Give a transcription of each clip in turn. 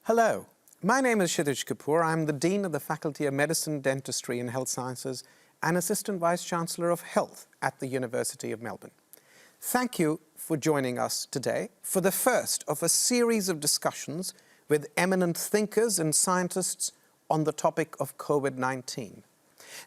Hello, my name is Kshitij Kapoor. I'm the Dean of the Faculty of Medicine, Dentistry and Health Sciences and Assistant Vice-Chancellor of Health at the University of Melbourne. Thank you for joining us today for the first of a series of discussions with eminent thinkers and scientists on the topic of COVID-19.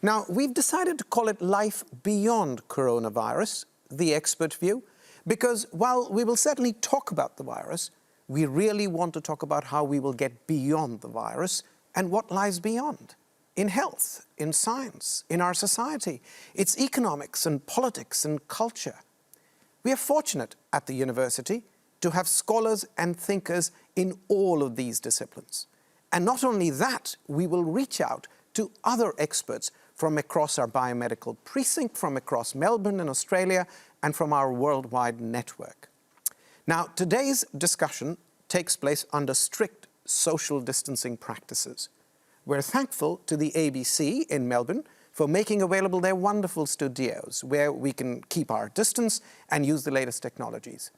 Now, we've decided to call it Life Beyond Coronavirus, the expert view, because while we will certainly talk about the virus, we really want to talk about how we will get beyond the virus and what lies beyond in health, in science, in our society, its economics and politics and culture. We are fortunate at the university to have scholars and thinkers in all of these disciplines. And not only that, we will reach out to other experts from across our biomedical precinct, from across Melbourne and Australia, and from our worldwide network. Now, today's discussion takes place under strict social distancing practices. We're thankful to the ABC in Melbourne for making available their wonderful studios where we can keep our distance and use the latest technologies.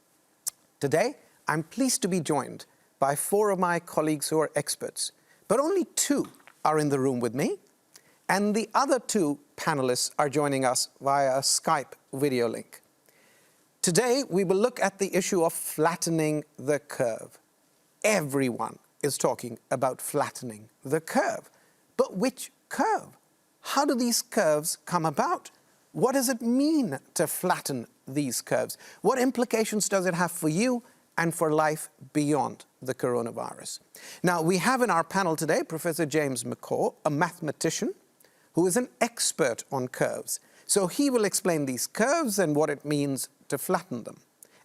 Today, I'm pleased to be joined by 4 of my colleagues who are experts, but only 2 are in the room with me, and the other 2 panelists are joining us via a Skype video link. Today, we will look at the issue of flattening the curve. Everyone is talking about flattening the curve. But which curve? How do these curves come about? What does it mean to flatten these curves? What implications does it have for you and for life beyond the coronavirus? Now, we have in our panel today Professor James McCaw, a mathematician who is an expert on curves. So he will explain these curves and what it means to flatten them.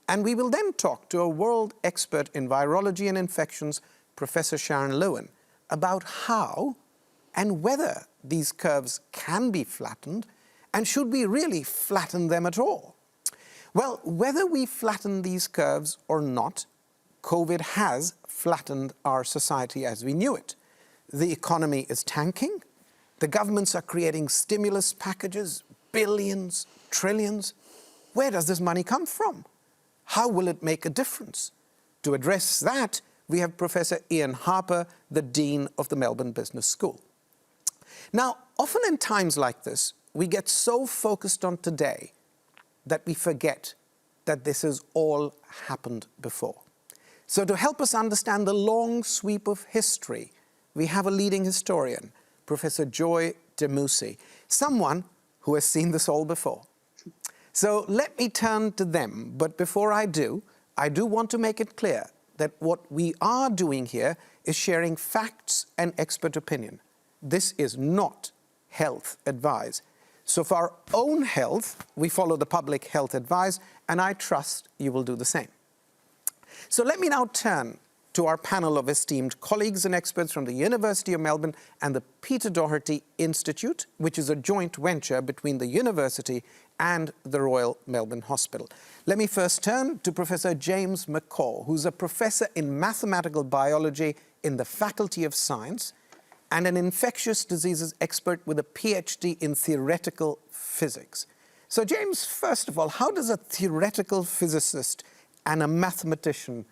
And we will then talk to a world expert in virology and infections, Professor Sharon Lewin, about how and whether these curves can be flattened, and should we really flatten them at all? Well, whether we flatten these curves or not, COVID has flattened our society as we knew it. The economy is tanking. The governments are creating stimulus packages, billions, trillions. Where does this money come from? How will it make a difference? To address that, we have Professor Ian Harper, the Dean of the Melbourne Business School. Now, often in times like this, we get so focused on today that we forget that this has all happened before. So to help us understand the long sweep of history, we have a leading historian, Professor Joy Damousi, someone who has seen this all before. So let me turn to them, but before I do want to make it clear that what we are doing here is sharing facts and expert opinion. This is not health advice. So for our own health, we follow the public health advice, and I trust you will do the same. So let me now turn to our panel of esteemed colleagues and experts from the University of Melbourne and the Peter Doherty Institute, which is a joint venture between the university and the Royal Melbourne Hospital. Let me first turn to Professor James McCaw, who's a professor in mathematical biology in the Faculty of Science and an infectious diseases expert with a PhD in theoretical physics. So James, first of all, how does a theoretical physicist and a mathematician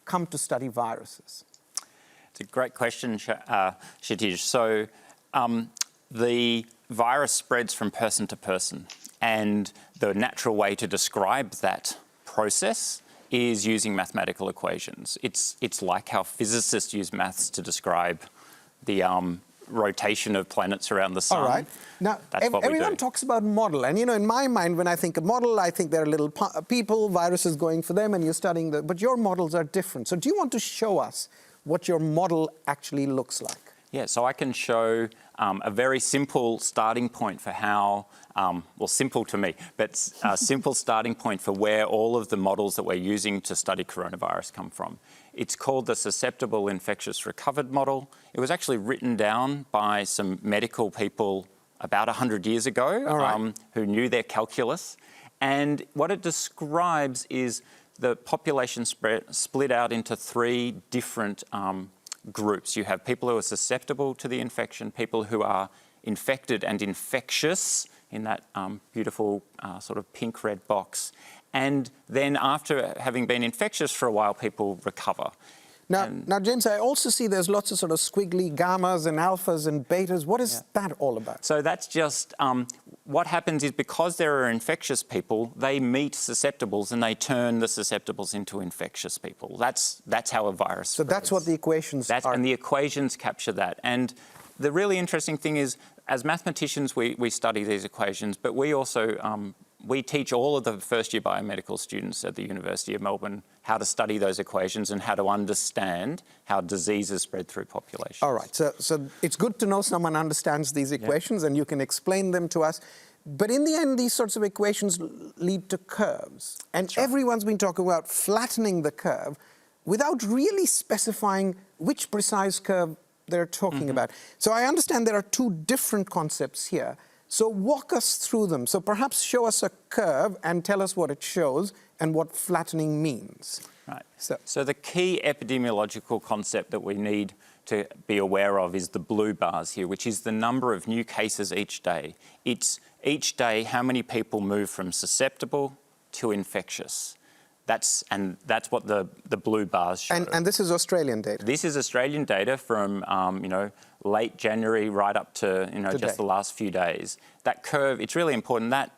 come to study viruses? It's a great question, Kshitij. So the virus spreads from person to person, and the natural way to describe that process is using mathematical equations. It's like how physicists use maths to describe the rotation of planets around the sun. All right. Now, everyone talks about model. And, you know, in my mind, when I think of model, I think there are little people, viruses going for them, and you're studying but your models are different. So do you want to show us what your model actually looks like? Yeah, so I can show a very simple starting point for how, well, simple to me, but a simple starting point for where all of the models that we're using to study coronavirus come from. It's called the susceptible infectious recovered model. It was actually written down by some medical people about 100 years ago who knew their calculus. And what it describes is the population split out into 3 different groups. You have people who are susceptible to the infection, people who are infected and infectious in that beautiful sort of pink-red box. And then after having been infectious for a while, people recover. Now, James, I also see there's lots of sort of squiggly gammas and alphas and betas. What is that all about? So that's just what happens is because there are infectious people, they meet susceptibles and they turn the susceptibles into infectious people. That's how a virus spreads. So that's what the equations are. And the equations capture that. And the really interesting thing is, as mathematicians, we study these equations, but we also we teach all of the first-year biomedical students at the University of Melbourne how to study those equations and how to understand how diseases spread through populations. All right, so it's good to know someone understands these equations and you can explain them to us. But in the end, these sorts of equations lead to curves. And everyone's been talking about flattening the curve without really specifying which precise curve they're talking about. So I understand there are two different concepts here. So walk us through them. So perhaps show us a curve and tell us what it shows and what flattening means. Right. So the key epidemiological concept that we need to be aware of is the blue bars here, which is the number of new cases each day. It's each day how many people move from susceptible to infectious. That's what the blue bars show. And this is Australian data? This is Australian data from, late January right up to, just the last few days. That curve, it's really important, that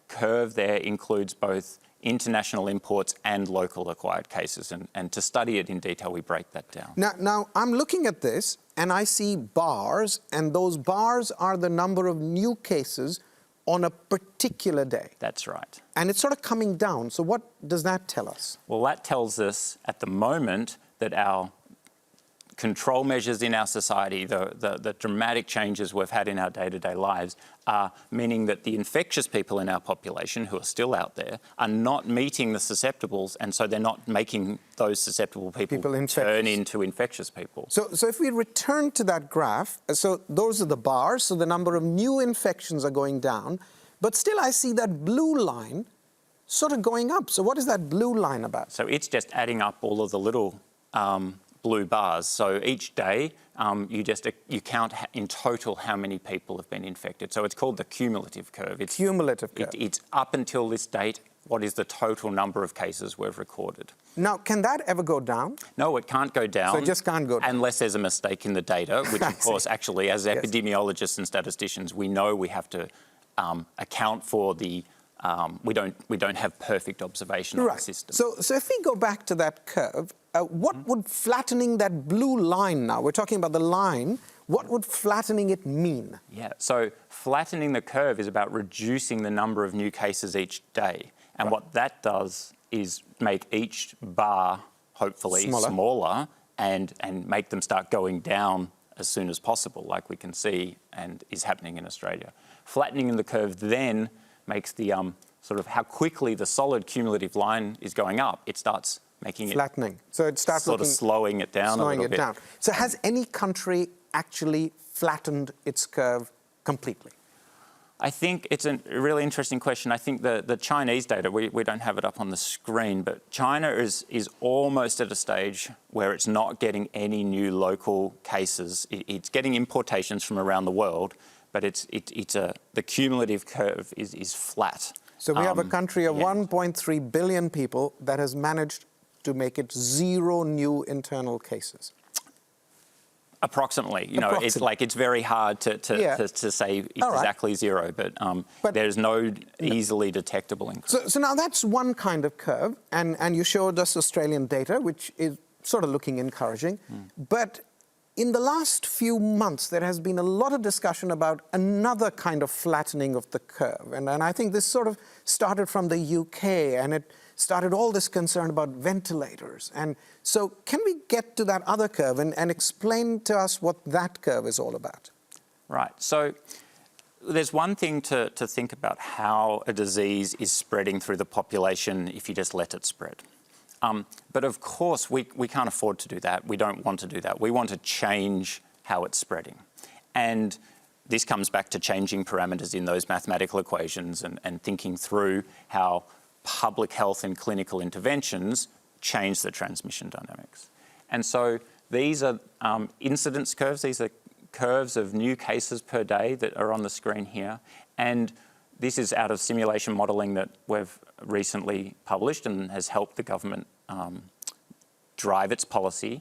curve there includes both international imports and local acquired cases. And to study it in detail, we break that down. Now, I'm looking at this and I see bars, and those bars are the number of new cases on a particular day. That's right. And it's sort of coming down. So what does that tell us? Well, that tells us at the moment that our control measures in our society, the dramatic changes we've had in our day-to-day lives, are meaning that the infectious people in our population, who are still out there, are not meeting the susceptibles, and so they're not making those susceptible people turn into infectious people. So if we return to that graph, so those are the bars, so the number of new infections are going down, but still I see that blue line sort of going up. So what is that blue line about? So it's just adding up all of the little blue bars. So each day you count in total how many people have been infected. So it's called the cumulative curve. It's cumulative curve. It's up until this date, what is the total number of cases we've recorded. Now, can that ever go down? No, it can't go down. So it just can't go down. Unless there's a mistake in the data, which of course actually as epidemiologists and statisticians, we know we have to account for the we don't have perfect observation of the system. So if we go back to that curve, what would flattening that blue line now, we're talking about the line, what would flattening it mean? Yeah, so flattening the curve is about reducing the number of new cases each day. And what that does is make each bar, hopefully, smaller and make them start going down as soon as possible, like we can see and is happening in Australia. Flattening the curve then makes the sort of how quickly the solid cumulative line is going up, it starts making flattening. So it starts sort of slowing it down a little bit. So has any country actually flattened its curve completely? I think it's a really interesting question. I think the Chinese data, we don't have it up on the screen, but China is almost at a stage where it's not getting any new local cases. It's getting importations from around the world, but the cumulative curve is flat. So we have a country of 1.3 billion people that has managed to make it 0 new internal cases. Approximately, it's very hard to say exactly 0, but there's no easily detectable increase. So now that's one kind of curve, and you showed us Australian data, which is sort of looking encouraging. But in the last few months, there has been a lot of discussion about another kind of flattening of the curve, and I think this sort of started from the UK, and it started all this concern about ventilators. And so can we get to that other curve and explain to us what that curve is all about? Right. So there's one thing to think about how a disease is spreading through the population if you just let it spread. But of course, we can't afford to do that. We don't want to do that. We want to change how it's spreading. And this comes back to changing parameters in those mathematical equations and thinking through how public health and clinical interventions change the transmission dynamics. And so these are incidence curves. These are curves of new cases per day that are on the screen here. And this is out of simulation modelling that we've recently published and has helped the government drive its policy.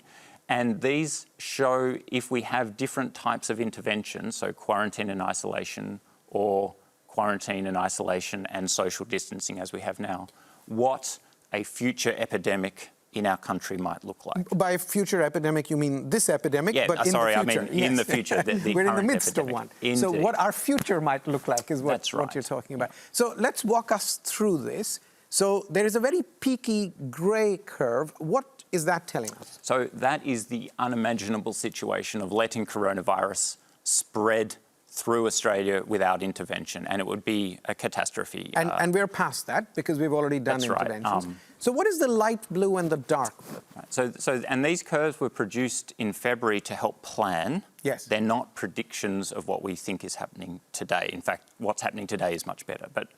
And these show if we have different types of intervention, so quarantine and isolation, or quarantine and isolation and social distancing as we have now, what a future epidemic in our country might look like. By future epidemic, you mean this epidemic, yeah, but in sorry, the future. I mean in the future. The We're in the current midst epidemic. of one. Indeed. So what our future might look like is That's right. what you're talking about. So let's walk us through this. So there is a very peaky grey curve. What is that telling us? So that is the unimaginable situation of letting coronavirus spread through Australia without intervention, and it would be a catastrophe. And we're past that because we've already done That's right. interventions. So what is the light blue and the dark blue? Right. And these curves were produced in February to help plan. Yes. They're not predictions of what we think is happening today. In fact, what's happening today is much better. But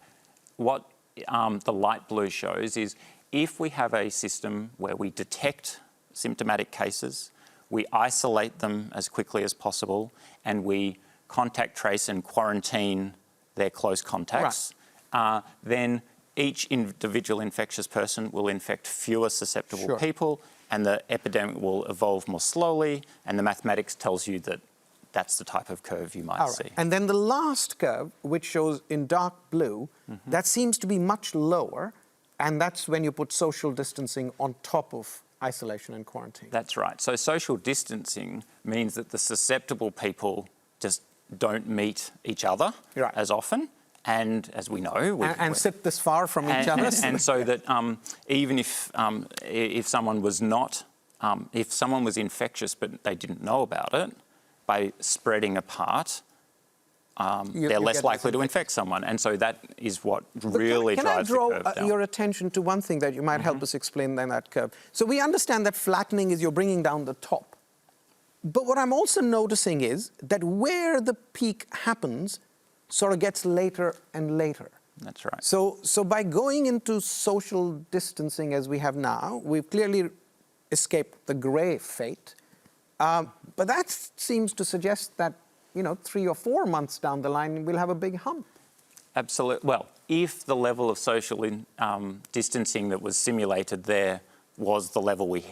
what the light blue shows is if we have a system where we detect symptomatic cases, we isolate them as quickly as possible, and we contact trace and quarantine their close contacts, then each individual infectious person will infect fewer susceptible people, and the epidemic will evolve more slowly, and the mathematics tells you that that's the type of curve you might see. And then the last curve, which shows in dark blue, that seems to be much lower, and that's when you put social distancing on top of isolation and quarantine. That's right. So social distancing means that the susceptible people just don't meet each other as often, and as we know... And sit this far from each other. And so that even if someone was not... if someone was infectious but they didn't know about it, by spreading apart, they're less likely to infect someone. And so that is what really drives the curve down. Can I draw your attention to one thing that you might help us explain in that curve? So we understand that flattening is you're bringing down the top. But what I'm also noticing is that where the peak happens sort of gets later and later. That's right. So by going into social distancing as we have now, we've clearly escaped the grey fate. But that seems to suggest that, 3 or 4 months down the line, we'll have a big hump. Absolutely. Well, if the level of social distancing that was simulated there was the level we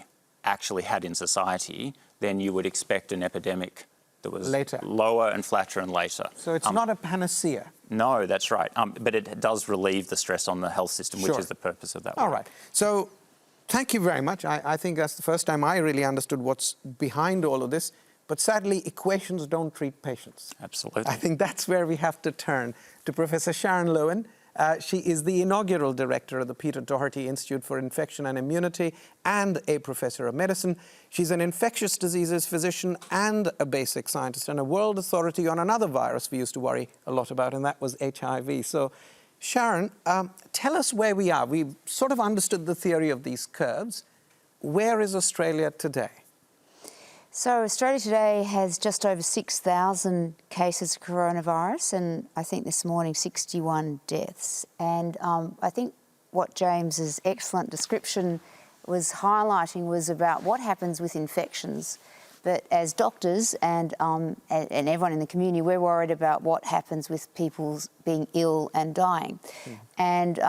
actually had in society, then you would expect an epidemic that was lower and flatter and later. So it's not a panacea. No, that's right. But it does relieve the stress on the health system, which is the purpose of that work. All right. So thank you very much. I think that's the first time I really understood what's behind all of this. But sadly, equations don't treat patients. Absolutely. I think that's where we have to turn to Professor Sharon Lewin. She is the inaugural director of the Peter Doherty Institute for Infection and Immunity and a professor of medicine. She's an infectious diseases physician and a basic scientist and a world authority on another virus we used to worry a lot about, and that was HIV. So, Sharon, tell us where we are. We've sort of understood the theory of these curves. Where is Australia today? So Australia today has just over 6,000 cases of coronavirus, and I think this morning 61 deaths. And I think what James's excellent description was highlighting was about what happens with infections. But as doctors and everyone in the community, we're worried about what happens with people being ill and dying. And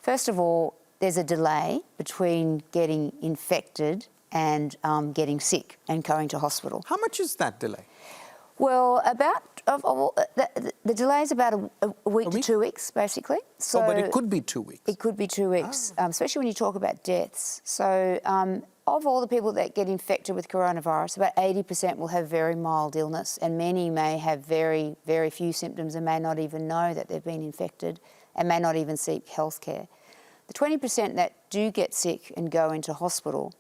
first of all, there's a delay between getting infected and getting sick and going to hospital. How much is that delay? Well, the delay is about a week to 2 weeks, basically. So but it could be 2 weeks. It could be 2 weeks, especially when you talk about deaths. So of all the people that get infected with coronavirus, about 80% will have very mild illness, and many may have very, very few symptoms and may not even know that they've been infected and may not even seek healthcare. The 20% that do get sick and go into hospital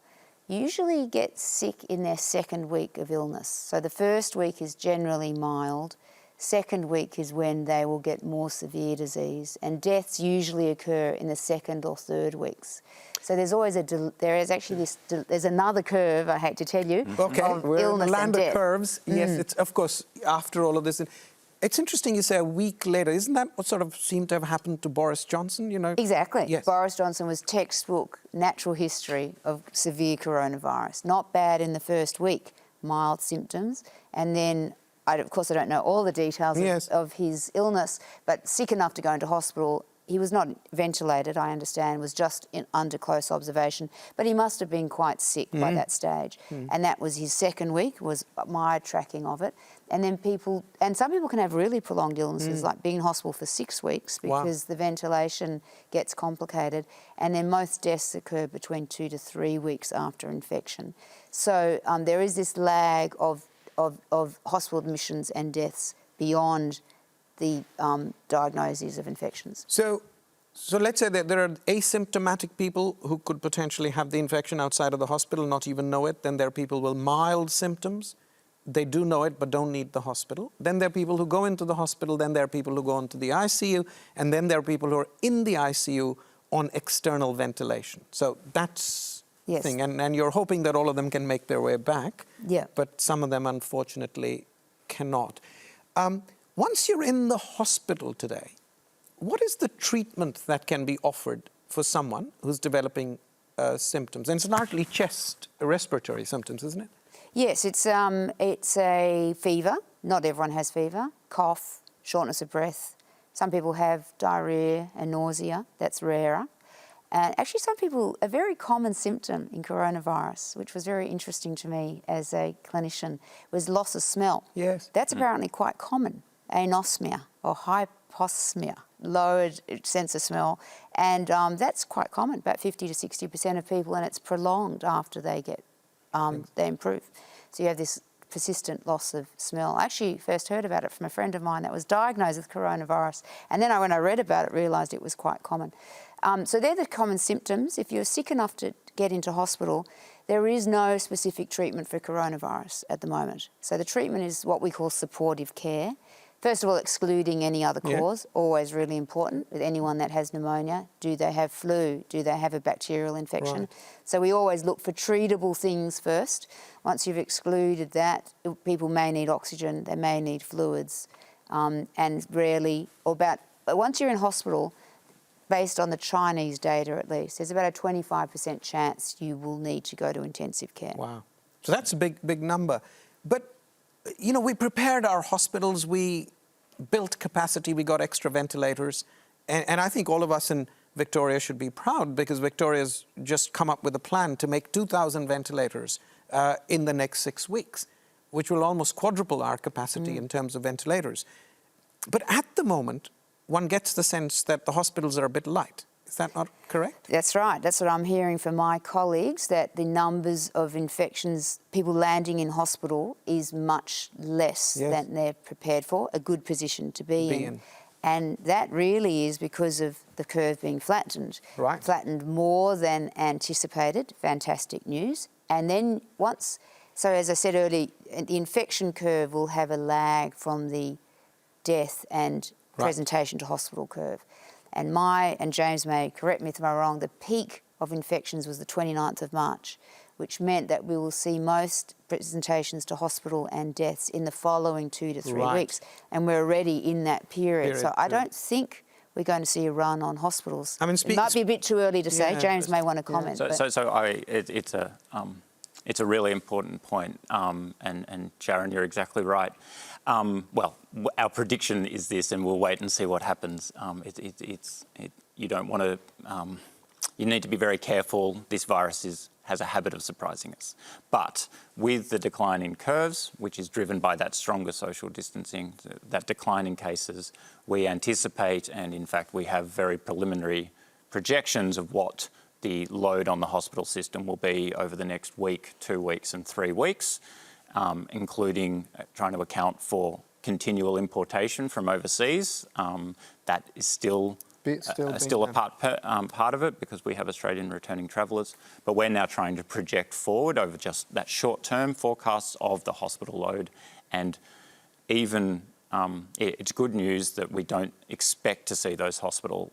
usually get sick in their second week of illness. So the first week is generally mild. Second week is when they will get more severe disease, and deaths usually occur in the second or third weeks. So there's always there's another curve, I hate to tell you, of we're illness in the land and death. of curves. Yes, it's of course after all of this. It's interesting you say a week later. Isn't that what sort of seemed to have happened to Boris Johnson? Exactly. Yes. Boris Johnson was textbook natural history of severe coronavirus. Not bad in the first week, mild symptoms, and then of course I don't know all the details of his illness, but sick enough to go into hospital he was not ventilated, I understand, was just under close observation, but he must have been quite sick by that stage. And that was his second week, was my tracking of it. And then some people can have really prolonged illnesses, like being in hospital for 6 weeks because the ventilation gets complicated. And then most deaths occur between 2 to 3 weeks after infection. So there is this lag of hospital admissions and deaths beyond the diagnoses of infections. So let's say that there are asymptomatic people who could potentially have the infection outside of the hospital, not even know it. Then there are people with mild symptoms. They do know it but don't need the hospital. Then there are people who go into the hospital. Then there are people who go into the ICU. And then there are people who are in the ICU on external ventilation. So that's the thing. And you're hoping that all of them can make their way back. Yeah. But some of them, unfortunately, cannot. Once you're in the hospital today, what is the treatment that can be offered for someone who's developing symptoms? And it's largely chest respiratory symptoms, isn't it? Yes, it's a fever. Not everyone has fever. Cough, shortness of breath. Some people have diarrhoea and nausea. That's rarer. And actually some people, a very common symptom in coronavirus, which was very interesting to me as a clinician, was loss of smell. Yes. That's apparently quite common. Anosmia or hyposmia, lowered sense of smell. And that's quite common, about 50 to 60% of people, and it's prolonged after they get, they improve. So you have this persistent loss of smell. I actually first heard about it from a friend of mine that was diagnosed with coronavirus. And then when I read about it, realised it was quite common. So they're the common symptoms. If you're sick enough to get into hospital, there is no specific treatment for coronavirus at the moment. So the treatment is what we call supportive care. First of all, excluding any other cause, always really important. With anyone that has pneumonia, do they have flu? Do they have a bacterial infection? Right. So we always look for treatable things first. Once you've excluded that, people may need oxygen, they may need fluids, and rarely, once you're in hospital, based on the Chinese data at least, there's about a 25% chance you will need to go to intensive care. Wow. So that's a big number. But you know, we prepared our hospitals, we built capacity, we got extra ventilators, and I think all of us in Victoria should be proud because Victoria's just come up with a plan to make 2,000 ventilators in the next 6 weeks, which will almost quadruple our capacity in terms of ventilators. But at the moment, one gets the sense that the hospitals are a bit light. Is that not correct? That's right. That's what I'm hearing from my colleagues, that the numbers of infections, people landing in hospital, is much less than they're prepared for, a good position to be in. And that really is because of the curve being flattened. Right. Flattened more than anticipated. Fantastic news. And then so as I said earlier, the infection curve will have a lag from the death and presentation to hospital curve. And James may correct me if I'm wrong, the peak of infections was the 29th of March, which meant that we will see most presentations to hospital and deaths in the following 2 to 3 weeks. And we're already in that period. So I don't think we're going to see a run on hospitals. I mean, it might be a bit too early to say. James may want to comment. It's a really important point. And Sharon, you're exactly right. Well, our prediction is this, and we'll wait and see what happens. You don't want to. You need to be very careful. This virus has a habit of surprising us. But with the decline in curves, which is driven by that stronger social distancing, that decline in cases, we anticipate, and in fact we have very preliminary projections of what the load on the hospital system will be over the next week, 2 weeks and 3 weeks. Including trying to account for continual importation from overseas. That is still a part of it because we have Australian returning travellers. But we're now trying to project forward over just that short-term forecasts of the hospital load. And even it's good news that we don't expect to see those hospital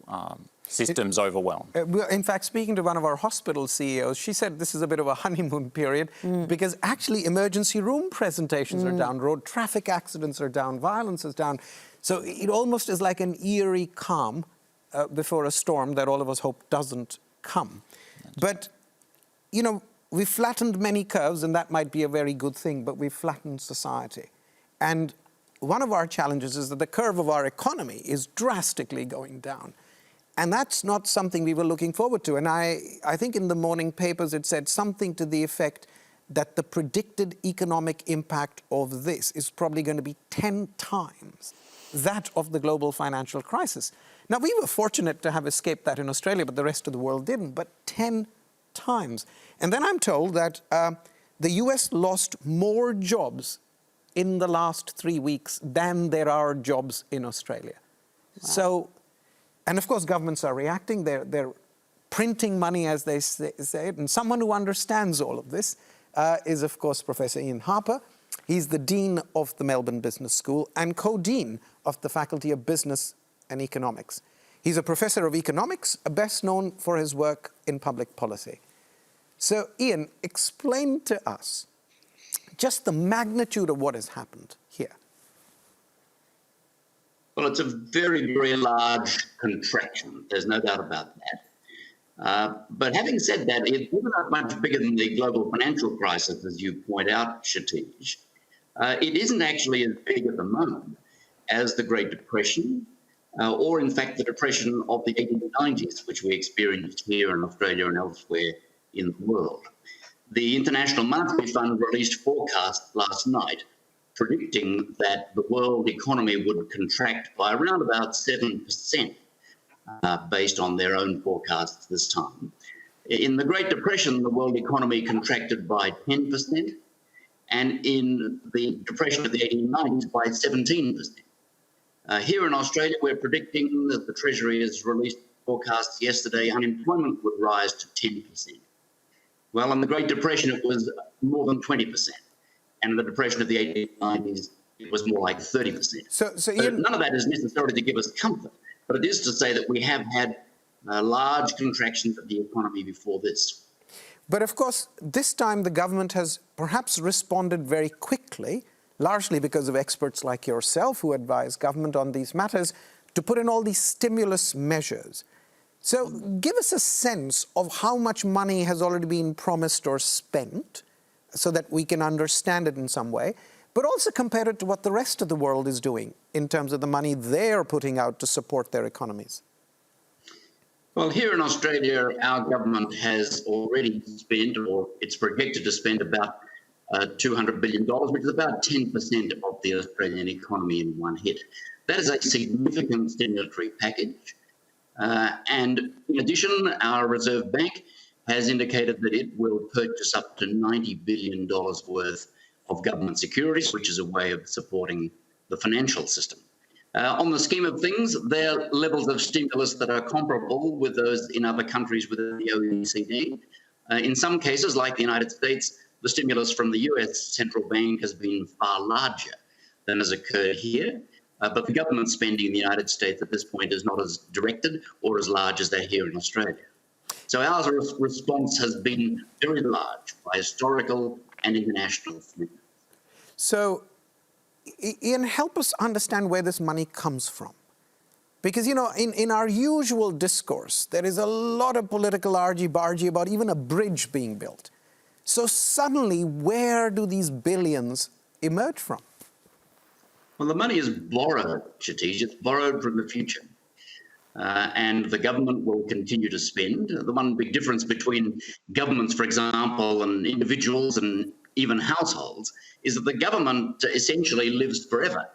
systems overwhelmed. In fact, speaking to one of our hospital CEOs, she said this is a bit of a honeymoon period because actually emergency room presentations are down, road traffic accidents are down, violence is down. So it almost is like an eerie calm before a storm that all of us hope doesn't come. But, you know, we've flattened many curves, and that might be a very good thing, but we've flattened society. And one of our challenges is that the curve of our economy is drastically going down. And that's not something we were looking forward to. And I think in the morning papers it said something to the effect that the predicted economic impact of this is probably going to be 10 times that of the global financial crisis. Now, we were fortunate to have escaped that in Australia, but the rest of the world didn't, but 10 times. And then I'm told that the US lost more jobs in the last 3 weeks than there are jobs in Australia. Wow. So, and of course, governments are reacting. They're printing money, as they say it. And someone who understands all of this is, of course, Professor Ian Harper. He's the Dean of the Melbourne Business School and co-Dean of the Faculty of Business and Economics. He's a professor of economics, best known for his work in public policy. So, Ian, explain to us just the magnitude of what has happened here. Well, it's a very, very large contraction. There's no doubt about that. But having said that, it's not much bigger than the global financial crisis, as you point out, Kshitij. It isn't actually as big at the moment as the Great Depression, or in fact the depression of the 1890s, which we experienced here in Australia and elsewhere in the world. The International Monetary Fund released forecasts last night predicting that the world economy would contract by around about 7%, based on their own forecasts this time. In the Great Depression, the world economy contracted by 10%, and in the depression of the 1890s by 17%. Here in Australia, we're predicting that the Treasury has released forecasts yesterday, unemployment would rise to 10%. Well, in the Great Depression, it was more than 20%. And in the depression of the 1890s, it was more like 30%. So Ian, none of that is necessarily to give us comfort, but it is to say that we have had large contractions of the economy before this. But of course, this time the government has perhaps responded very quickly, largely because of experts like yourself who advise government on these matters, to put in all these stimulus measures. So give us a sense of how much money has already been promised or spent so that we can understand it in some way, but also compare it to what the rest of the world is doing in terms of the money they're putting out to support their economies. Well, here in Australia, our government has already spent, or it's projected to spend, about $200 billion, which is about 10% of the Australian economy in one hit. That is a significant stimulatory package. And in addition, our Reserve Bank has indicated that it will purchase up to $90 billion worth of government securities, which is a way of supporting the financial system. On the scheme of things, there are levels of stimulus that are comparable with those in other countries within the OECD. In some cases, like the United States, the stimulus from the US central bank has been far larger than has occurred here. But the government spending in the United States at this point is not as directed or as large as they're here in Australia. So our response has been very large by historical and international standards. So, Ian, help us understand where this money comes from. Because, you know, in our usual discourse, there is a lot of political argy-bargy about even a bridge being built. So suddenly, where do these billions emerge from? Well, the money is borrowed, Kshitij. It's borrowed from the future. And the government will continue to spend. The one big difference between governments, for example, and individuals and even households is that the government essentially lives forever.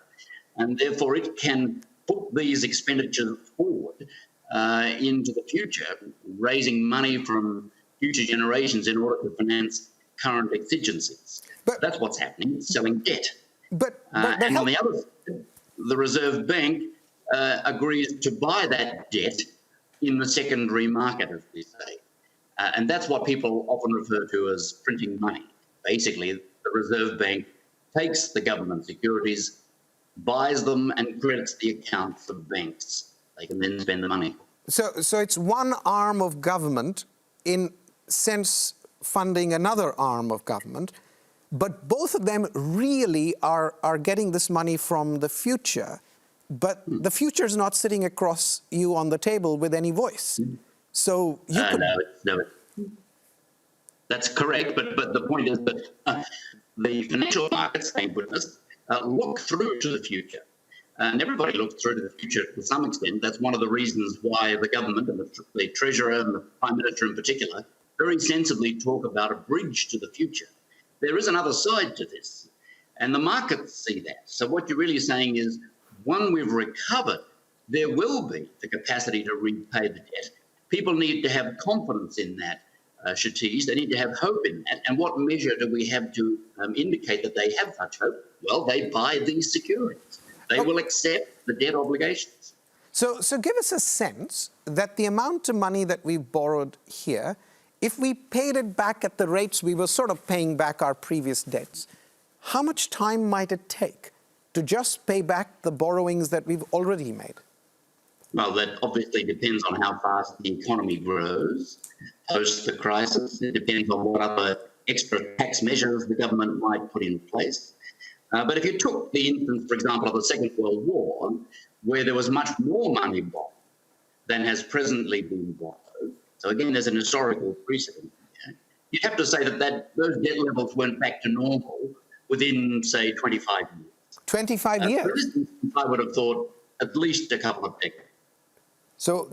And therefore, it can put these expenditures forward into the future, raising money from future generations in order to finance current exigencies. But that's what's happening. It's selling debt. And on the other side, the Reserve Bank agrees to buy that debt in the secondary market, as we say. And that's what people often refer to as printing money. Basically, the Reserve Bank takes the government securities, buys them, and credits the accounts of banks. They can then spend the money. So it's one arm of government, in sense funding another arm of government, but both of them really are getting this money from the future, but the future is not sitting across you on the table with any voice. So you could... No, that's correct, but the point is that the financial markets, thank goodness, look through to the future. And everybody looks through to the future to some extent. That's one of the reasons why the government and the Treasurer and the Prime Minister in particular very sensibly talk about a bridge to the future. There is another side to this, and the markets see that. So what you're really saying is, when we've recovered, there will be the capacity to repay the debt. People need to have confidence in that, Shatish. They need to have hope in that. And what measure do we have to indicate that they have such hope? Well, they buy these securities. They will accept the debt obligations. So give us a sense that the amount of money that we've borrowed here, if we paid it back at the rates we were sort of paying back our previous debts, how much time might it take to just pay back the borrowings that we've already made? Well, that obviously depends on how fast the economy grows post the crisis. It depends on what other extra tax measures the government might put in place. But if you took the instance, for example, of the Second World War, where there was much more money borrowed than has presently been borrowed, so again, there's an historical precedent here, you'd have to say that those debt levels went back to normal within, say, 25 years. 25 years? For instance, I would have thought at least a couple of decades. So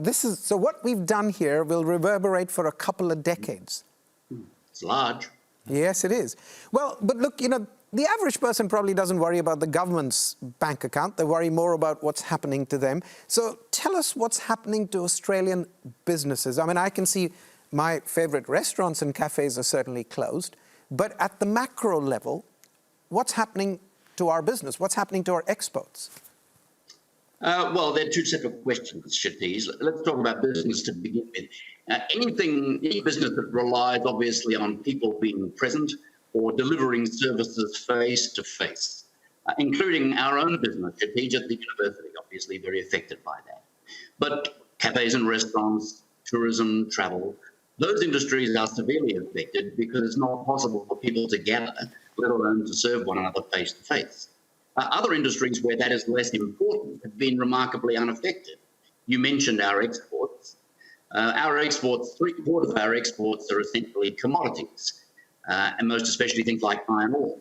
what we've done here will reverberate for a couple of decades. It's large. Yes, it is. Well, but look, the average person probably doesn't worry about the government's bank account. They worry more about what's happening to them. So tell us what's happening to Australian businesses. I mean, I can see my favourite restaurants and cafes are certainly closed. But at the macro level, what's happening to our business? What's happening to our exports? Well, they're two separate questions, Shatish. Let's talk about business to begin with. Any business that relies obviously on people being present or delivering services face-to-face, including our own business, Shatish, at the university, obviously very affected by that. But cafes and restaurants, tourism, travel, those industries are severely affected because it's not possible for people to gather, let alone to serve one another face-to-face. Other industries where that is less important have been remarkably unaffected. You mentioned our exports. Three-quarters of our exports are essentially commodities, and most especially things like iron ore.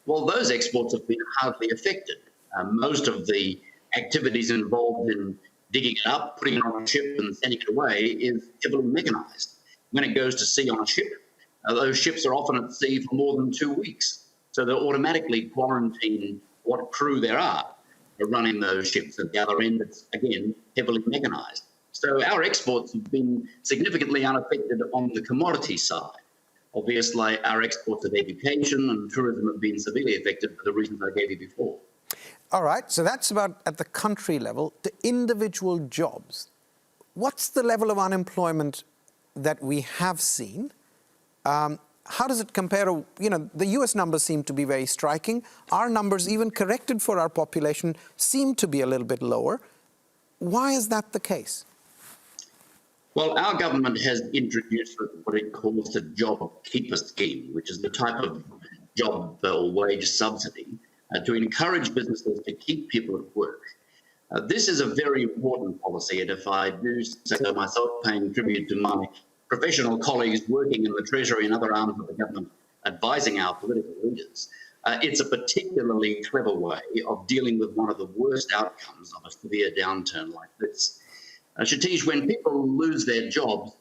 Well, those exports have been hardly affected. Most of the activities involved in digging it up, putting it on a ship and sending it away is heavily mechanised. When it goes to sea on a ship, those ships are often at sea for more than 2 weeks. So they're automatically quarantined what crew there are running those ships. At the other end, it's, again, heavily mechanised. So our exports have been significantly unaffected on the commodity side. Obviously, our exports of education and tourism have been severely affected for the reasons I gave you before. All right, so that's about at the country level. To individual jobs, what's the level of unemployment that we have seen? How does it compare to, the US numbers seem to be very striking. Our numbers, even corrected for our population, seem to be a little bit lower. Why is that the case? Well, our government has introduced what it calls the Job Keeper Scheme, which is the type of job or wage subsidy to encourage businesses to keep people at work. This is a very important policy, and if I do say so myself, paying tribute to my professional colleagues working in the Treasury and other arms of the government advising our political leaders, it's a particularly clever way of dealing with one of the worst outcomes of a severe downturn like this. Shatish, when people lose their jobs,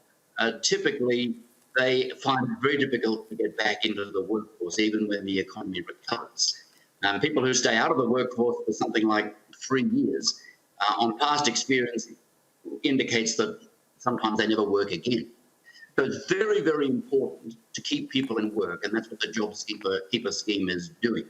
typically they find it very difficult to get back into the workforce, even when the economy recovers. People who stay out of the workforce for something like 3 years, on past experience, indicates that sometimes they never work again. So it's very, very important to keep people in work, and that's what the Job Keeper Scheme is doing.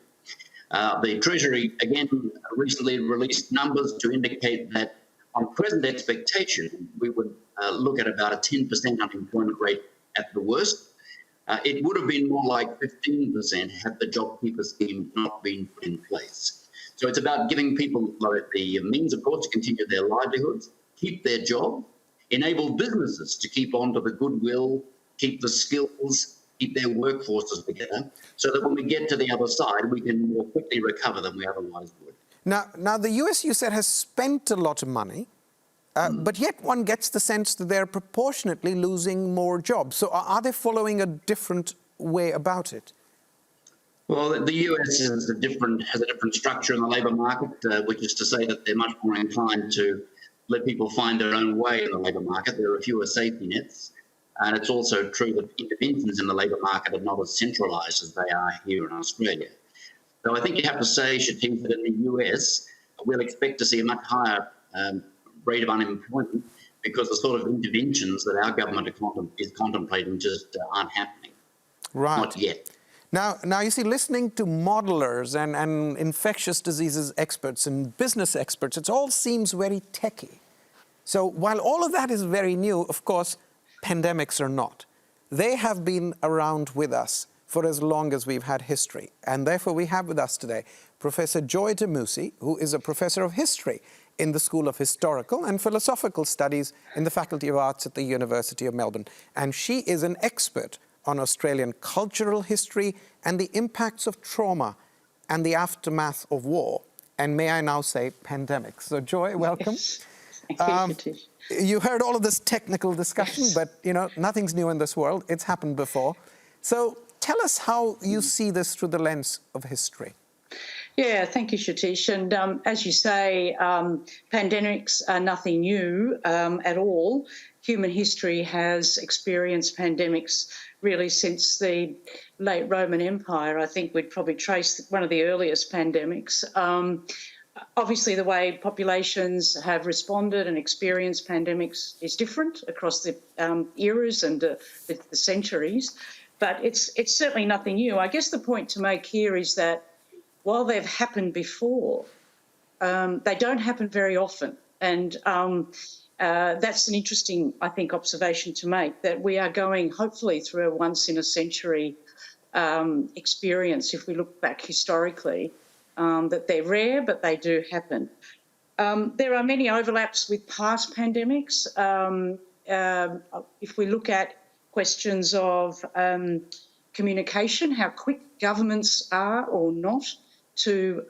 The Treasury, again, recently released numbers to indicate that on present expectation, we would look at about a 10% unemployment rate at the worst. It would have been more like 15% had the Job Keeper Scheme not been put in place. So it's about giving people the means, of course, to continue their livelihoods, keep their job, enable businesses to keep on to the goodwill, keep the skills, keep their workforces together, so that when we get to the other side, we can more quickly recover than we otherwise would. Now the US, you said, has spent a lot of money, but yet one gets the sense that they're proportionately losing more jobs. So are they following a different way about it? Well, the US has a different structure in the labour market, which is to say that they're much more inclined to let people find their own way in the labour market. There are fewer safety nets. And it's also true that interventions in the labour market are not as centralised as they are here in Australia. So I think you have to say, Shatif, that in the US, we'll expect to see a much higher rate of unemployment because the sort of interventions that our government is contemplating just aren't happening. Right. Not yet. Now, you see, listening to modelers and infectious diseases experts and business experts, it all seems very techy. So while all of that is very new, of course, pandemics are not. They have been around with us for as long as we've had history. And therefore, we have with us today Professor Joy Damousi, who is a professor of history in the School of Historical and Philosophical Studies in the Faculty of Arts at the University of Melbourne. And she is an expert on Australian cultural history and the impacts of trauma and the aftermath of war. And may I now say pandemics. So Joy, welcome. Yes. Thank you, you heard all of this technical discussion, yes. But nothing's new in this world. It's happened before. So tell us how you see this through the lens of history. Yeah, thank you, Shatish. And as you say, pandemics are nothing new at all. Human history has experienced pandemics really since the late Roman Empire. I think we'd probably trace one of the earliest pandemics. Obviously, the way populations have responded and experienced pandemics is different across the eras and the centuries, but it's certainly nothing new. I guess the point to make here is that while they've happened before, they don't happen very often. And that's an interesting, I think, observation to make, that we are going, hopefully, through a once-in-a-century experience, if we look back historically, that they're rare, but they do happen. There are many overlaps with past pandemics. If we look at questions of communication, how quick governments are or not to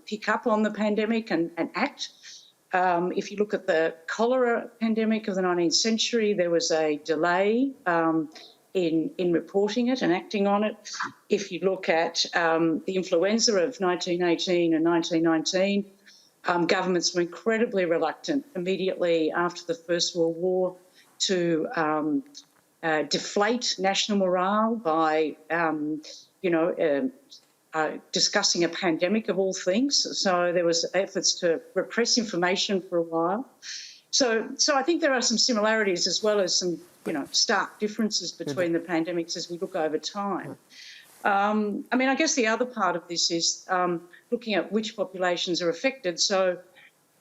pick up on the pandemic and act. If you look at the cholera pandemic of the 19th century, there was a delay in reporting it and acting on it. If you look at the influenza of 1918 and 1919, governments were incredibly reluctant immediately after the First World War to deflate national morale by, discussing a pandemic of all things. So there was efforts to repress information for a while. So I think there are some similarities as well as some, stark differences between the pandemics as we look over time. I guess the other part of this is looking at which populations are affected. So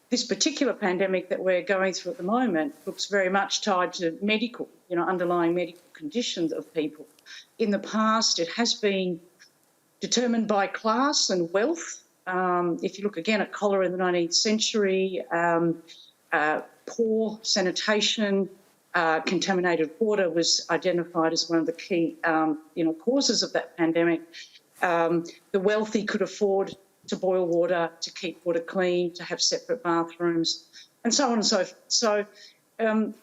this particular pandemic that we're going through at the moment looks very much tied to medical, underlying medical conditions of people. In the past, it has been determined by class and wealth. If you look again at cholera in the 19th century, poor sanitation, contaminated water was identified as one of the key, causes of that pandemic. The wealthy could afford to boil water, to keep water clean, to have separate bathrooms, and so on and so forth. So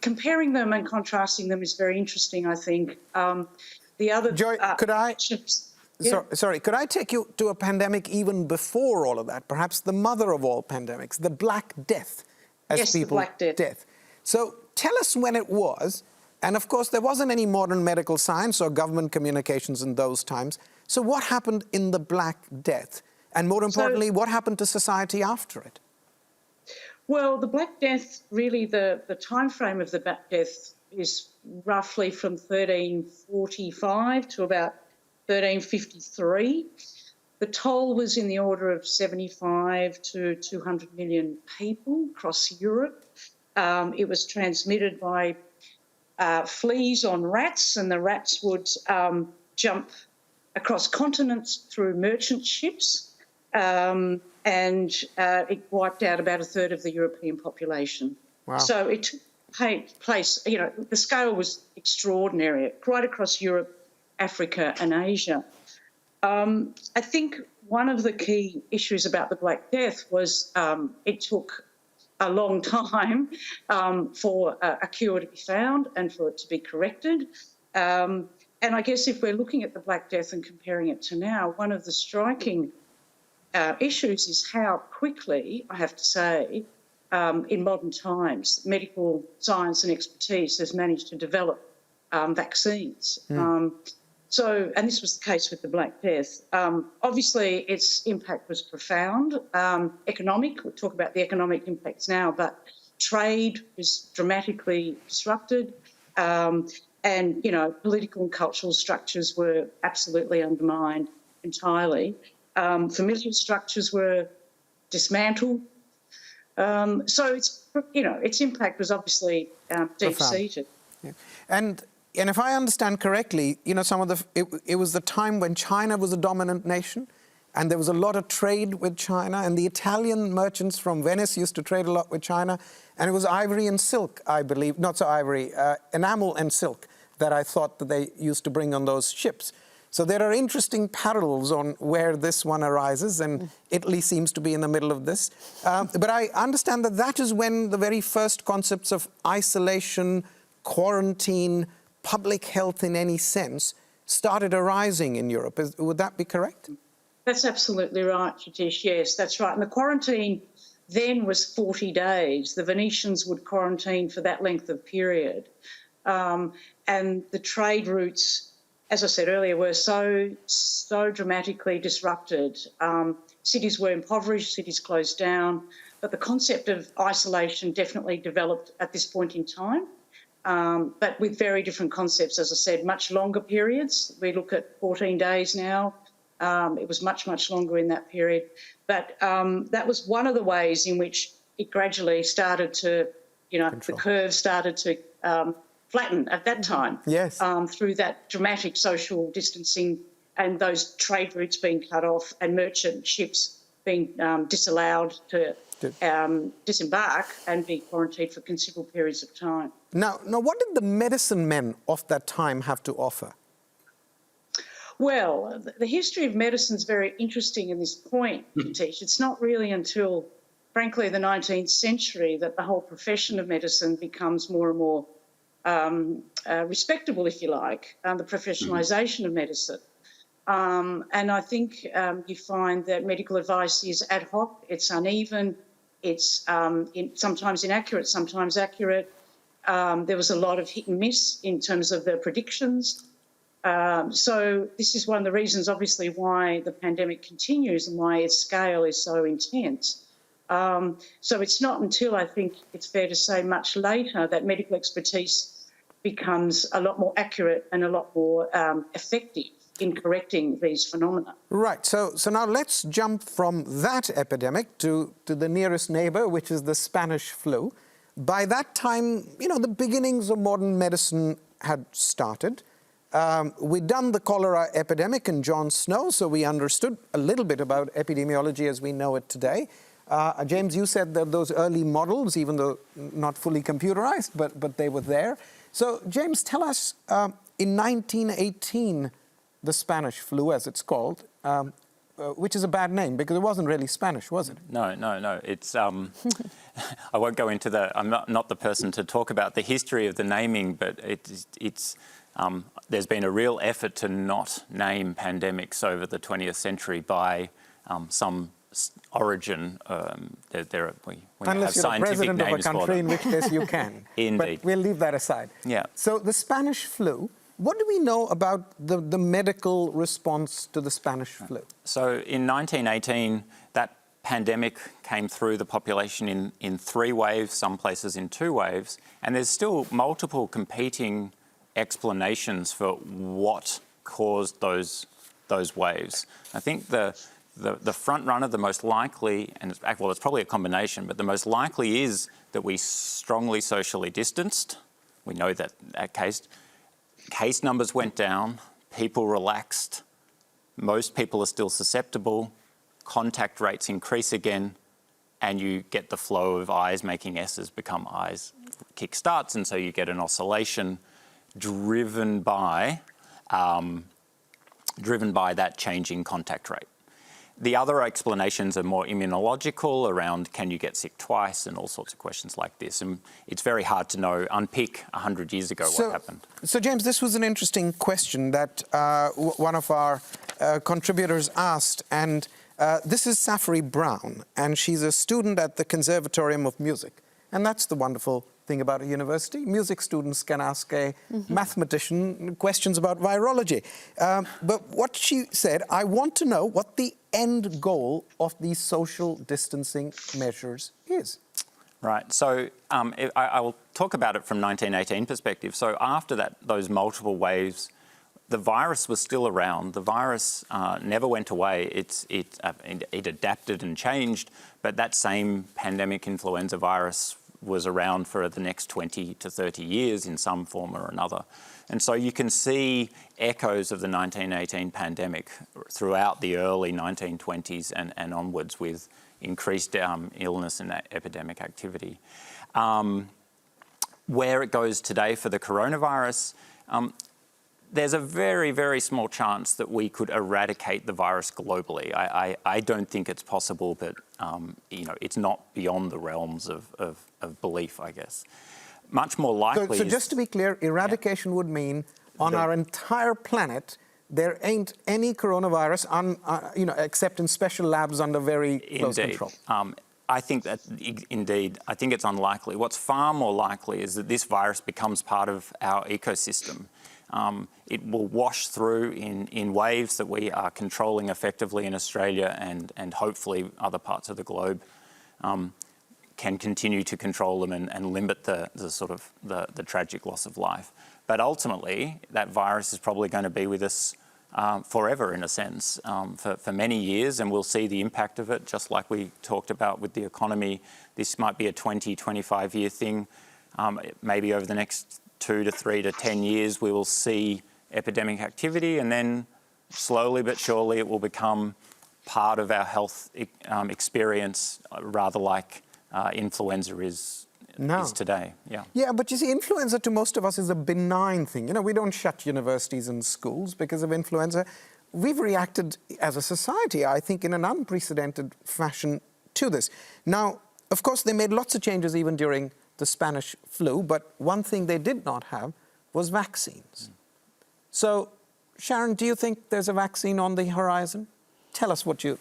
comparing them and contrasting them is very interesting, I think. The other... Joy, could I... Yeah. Sorry, could I take you to a pandemic even before all of that? Perhaps the mother of all pandemics, the Black Death, as yes, people... the Black Death. So tell us when it was. And of course, there wasn't any modern medical science or government communications in those times. So what happened in the Black Death? And more importantly, what happened to society after it? Well, the Black Death, really the time frame of the Black Death is roughly from 1345 to about 1353. The toll was in the order of 75 to 200 million people across Europe. It was transmitted by fleas on rats, and the rats would jump across continents through merchant ships, and it wiped out about a third of the European population. Wow. So it took place, the scale was extraordinary, right across Europe, Africa and Asia. I think one of the key issues about the Black Death was it took a long time for a cure to be found and for it to be corrected. And I guess if we're looking at the Black Death and comparing it to now, one of the striking issues is how quickly, I have to say, in modern times, medical science and expertise has managed to develop vaccines. And this was the case with the Black Death. Obviously, its impact was profound. Economic, we'll talk about the economic impacts now, but trade was dramatically disrupted. And, political and cultural structures were absolutely undermined entirely. Familial structures were dismantled. So its impact was obviously deep-seated. Yeah. And if I understand correctly, it was the time when China was a dominant nation, and there was a lot of trade with China, and the Italian merchants from Venice used to trade a lot with China, and it was ivory and silk, I believe, not so ivory, enamel and silk that I thought that they used to bring on those ships. So there are interesting parallels on where this one arises, and Italy seems to be in the middle of this. But I understand that is when the very first concepts of isolation, quarantine, public health in any sense started arising in Europe. Would that be correct? That's absolutely right, Jatish. Yes, that's right. And the quarantine then was 40 days. The Venetians would quarantine for that length of period. And the trade routes, as I said earlier, were so dramatically disrupted. Cities were impoverished, cities closed down, but the concept of isolation definitely developed at this point in time, but with very different concepts, as I said, much longer periods. We look at 14 days now. It was much, much longer in that period. But that was one of the ways in which it gradually started to, the curve started to flatten at that time. Yes. Through that dramatic social distancing and those trade routes being cut off and merchant ships being disallowed to disembark and be quarantined for considerable periods of time. Now, what did the medicine men of that time have to offer? Well, the history of medicine is very interesting in this point, Tish. It's not really until, frankly, the 19th century that the whole profession of medicine becomes more and more respectable, if you like, the professionalisation of medicine. And I think you find that medical advice is ad hoc, it's uneven, it's sometimes inaccurate, sometimes accurate. There was a lot of hit and miss in terms of the predictions. So this is one of the reasons, obviously, why the pandemic continues and why its scale is so intense. So it's not until, I think it's fair to say, much later that medical expertise becomes a lot more accurate and a lot more effective in correcting these phenomena. Right. So now let's jump from that epidemic to the nearest neighbour, which is the Spanish flu. By that time, the beginnings of modern medicine had started. We'd done the cholera epidemic in John Snow, so we understood a little bit about epidemiology as we know it today. James, you said that those early models, even though not fully computerized, but they were there. So, James, tell us, in 1918, the Spanish flu, as it's called, which is a bad name because it wasn't really Spanish, was it? No. It's I won't go into I'm not the person to talk about the history of the naming, but it's there's been a real effort to not name pandemics over the 20th century by some origin. Unless you're the president of a country, in which case you can. Indeed. But we'll leave that aside. Yeah. So the Spanish flu, what do we know about the medical response to the Spanish flu? So in 1918, that pandemic came through the population in 3 waves, some places in 2 waves, and there's still multiple competing explanations for what caused those waves. I think the front runner, the most likely, and it's probably a combination, but the most likely is that we strongly socially distanced. We know that case numbers went down, people relaxed, most people are still susceptible, contact rates increase again, and you get the flow of I's making S's become I's kick starts, and so you get an oscillation driven by that changing contact rate. The other explanations are more immunological, around can you get sick twice and all sorts of questions like this. And it's very hard to know, unpick 100 years ago what happened. So James, this was an interesting question that one of our contributors asked, and this is Safari Brown, and she's a student at the Conservatorium of Music. And that's the wonderful thing about a university. Music students can ask a mathematician questions about virology. But what she said, I want to know what the end goal of these social distancing measures is. Right, so I will talk about it from 1918 perspective. So after that, those multiple waves, the virus was still around. The virus never went away. It adapted and changed, but that same pandemic influenza virus was around for the next 20 to 30 years in some form or another. And so you can see echoes of the 1918 pandemic throughout the early 1920s and onwards, with increased illness and epidemic activity. Where it goes today for the coronavirus, there's a very, very small chance that we could eradicate the virus globally. I don't think it's possible, but you know, it's not beyond the realms of belief, I guess. Much more likely. So just to be clear, eradication would mean on our entire planet there ain't any coronavirus you know, except in special labs under very close control. I think that, indeed, I think it's unlikely. What's far more likely is that this virus becomes part of our ecosystem. It will wash through in waves that we are controlling effectively in Australia, and hopefully other parts of the globe can continue to control them and limit the tragic loss of life. But ultimately, that virus is probably going to be with us forever, in a sense, for many years, and we'll see the impact of it, just like we talked about with the economy. This might be a 20, 25-year thing. Maybe over the next 2 to 3 to 10 years, we will see epidemic activity, and then slowly but surely it will become part of our health experience, rather like influenza is today. Yeah, but you see, influenza to most of us is a benign thing. You know, we don't shut universities and schools because of influenza. We've reacted as a society, I think, in an unprecedented fashion to this. Now, of course, they made lots of changes even during the Spanish flu, but one thing they did not have was vaccines. So, Sharon, do you think there's a vaccine on the horizon? Tell us what you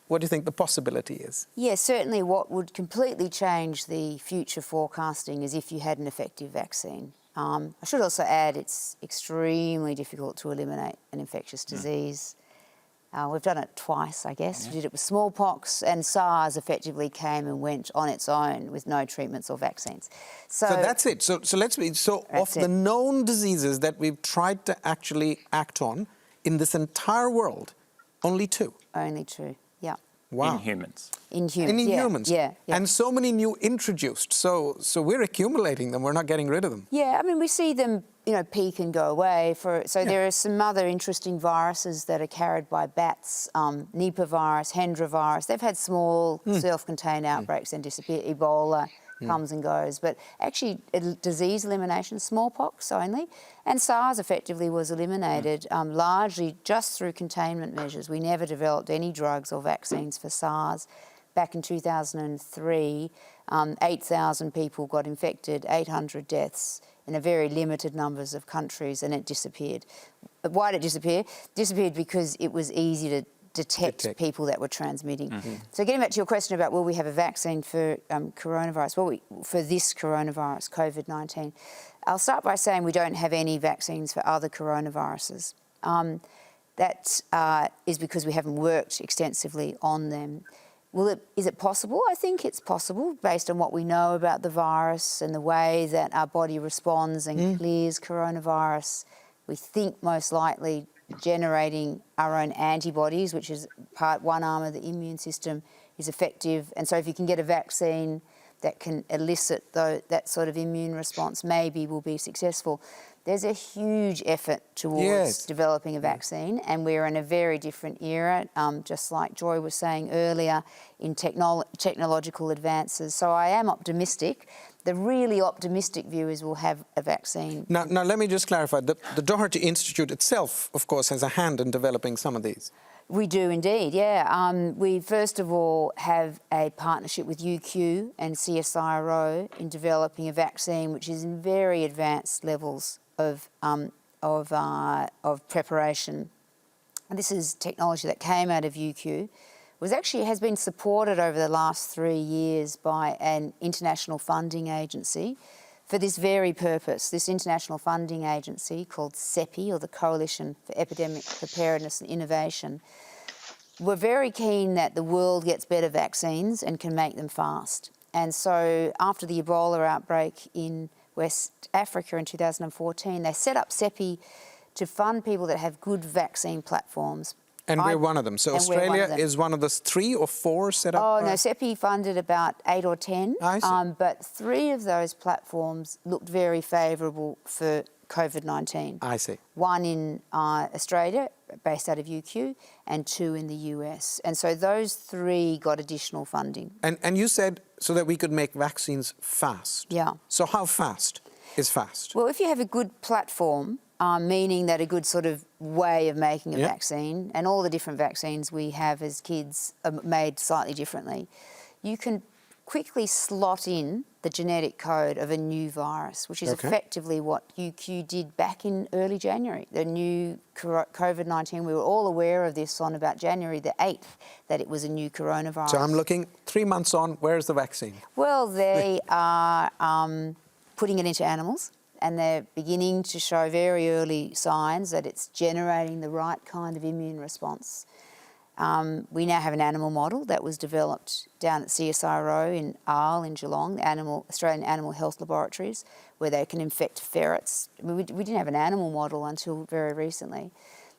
think the possibility is. Yes, certainly what would completely change the future forecasting is if you had an effective vaccine. I should also add it's extremely difficult to eliminate an infectious disease. We've done it twice, I guess. We did it with smallpox, and SARS effectively came and went on its own with no treatments or vaccines. So that's it. So let's be, of the known diseases that we've tried to actually act on in this entire world, only 2. Only 2. Yeah. Wow. In humans. In humans. In humans. Yeah. And so many new introduced. So we're accumulating them. We're not getting rid of them. Yeah, I mean, we see them, you know, peak and go away. There are some other interesting viruses that are carried by bats, Nipah virus, Hendra virus. They've had small self-contained outbreaks and disappear. Ebola comes and goes. But actually, disease elimination, smallpox only, and SARS effectively was eliminated largely just through containment measures. We never developed any drugs or vaccines for SARS. Back in 2003, 8,000 people got infected, 800 deaths in a very limited numbers of countries, and it disappeared. But why did it disappear? Disappeared because it was easy to detect people that were transmitting. So getting back to your question about will we have a vaccine for coronavirus, for this coronavirus, COVID-19, I'll start by saying we don't have any vaccines for other coronaviruses. That is because we haven't worked extensively on them. Is it possible? I think it's possible based on what we know about the virus and the way that our body responds and clears coronavirus. We think most likely generating our own antibodies, which is one arm of the immune system, is effective. And so if you can get a vaccine that can elicit that sort of immune response, maybe we'll be successful. There's a huge effort towards developing a vaccine, and we're in a very different era, just like Joy was saying earlier, in technological advances. So I am optimistic. The really optimistic view is we'll have a vaccine. Now let me just clarify. The Doherty Institute itself, of course, has a hand in developing some of these. We do indeed, yeah. We first of all have a partnership with UQ and CSIRO in developing a vaccine which is in very advanced levels of preparation. And this is technology that came out of UQ. Has been supported over the last 3 years by an international funding agency for this very purpose. This international funding agency called CEPI, or the Coalition for Epidemic Preparedness and Innovation. We're very keen that the world gets better vaccines and can make them fast. And so after the Ebola outbreak in West Africa in 2014, they set up CEPI to fund people that have good vaccine platforms. And we're one of them. So Australia is one of the 3 or 4 set up? Oh, no, CEPI funded about 8 or 10. I see. But 3 of those platforms looked very favourable for COVID-19. I see. 1 in Australia, based out of UQ, and 2 in the US. And so those 3 got additional funding. And you said so that we could make vaccines fast. Yeah. So how fast is fast? Well, if you have a good platform, meaning that a good sort of way of making a vaccine, and all the different vaccines we have as kids are made slightly differently, you can quickly slot in the genetic code of a new virus, which is effectively what UQ did back in early January. The new COVID-19, we were all aware of this on about January the 8th, that it was a new coronavirus. So I'm looking 3 months on, where's the vaccine? Well, they are putting it into animals, and they're beginning to show very early signs that it's generating the right kind of immune response. We now have an animal model that was developed down at CSIRO in Arles in Geelong, the Australian Animal Health Laboratories, where they can infect ferrets. I mean, we didn't have an animal model until very recently.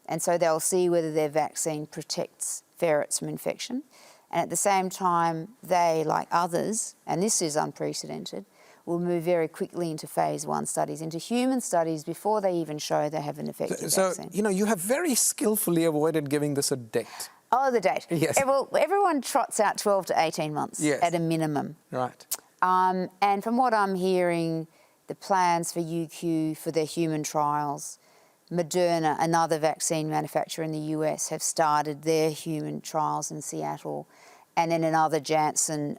And so they'll see whether their vaccine protects ferrets from infection. And at the same time, they, like others, and this is unprecedented, will move very quickly into phase 1 studies, into human studies, before they even show they have an effective vaccine. So, you have very skillfully avoided giving this a date. Oh, the date. Yes. Well, everyone trots out 12 to 18 months at a minimum. Right. And from what I'm hearing, the plans for UQ for their human trials, Moderna, another vaccine manufacturer in the US, have started their human trials in Seattle, and then another Janssen